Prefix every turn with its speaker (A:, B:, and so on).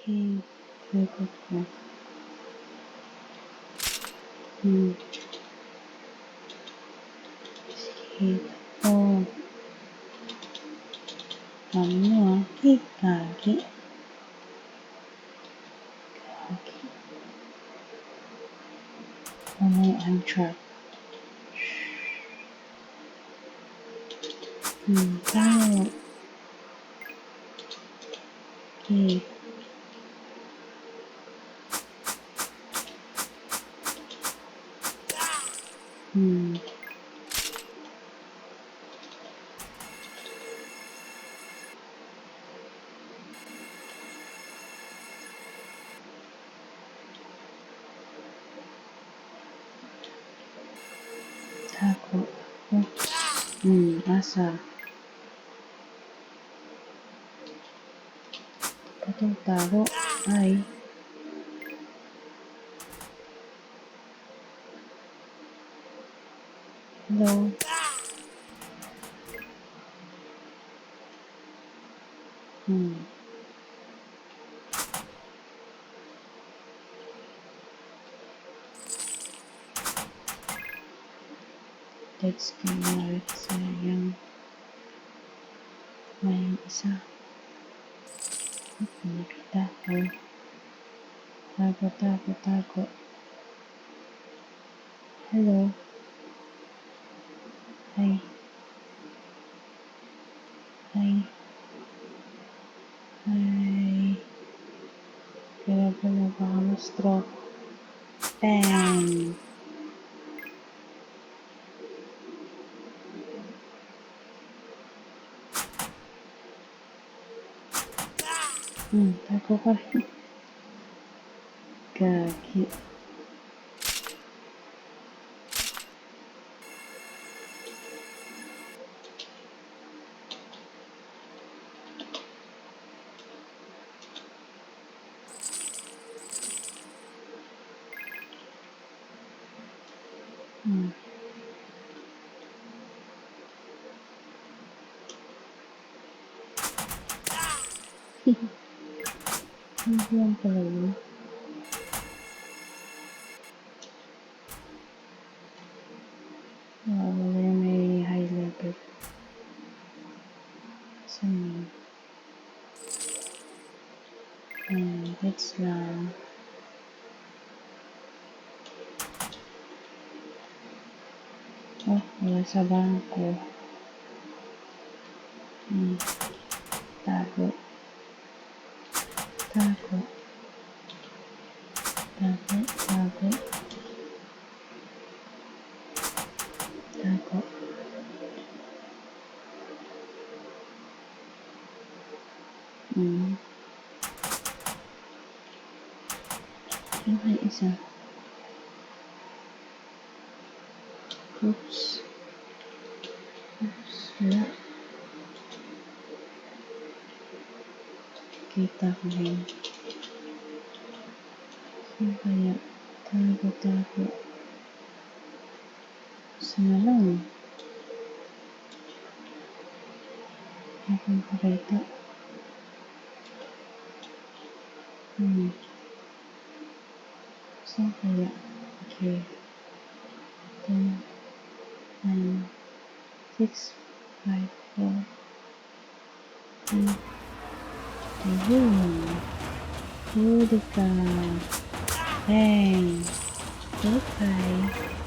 A: Okay, ikot ko. Sige, oh. Ano kagi. Oh, I'm trapped. Tayo. Okay. Tago. Oops. Asa. Patong tago. Ay. Hello. Let's go ulit sa yung may isa. Nakita ko. Tago. Hello. Hi. Grabe na baka ma-stroke. Bang! Tago ka rin. Gagi. Hindi lang pala yun. Wala yung may high level. Saan yun? Hits lang. Wala sa bangko. Tago. Ano kayo isa? Oops. Wala. Kita ko yun. Saan kaya? Tago. Sana lang. Akong pakita. Saan kaya? Okay. 10, 9, 6, 5, 4, 3, ayun. Huli ka. Bang. Goodbye.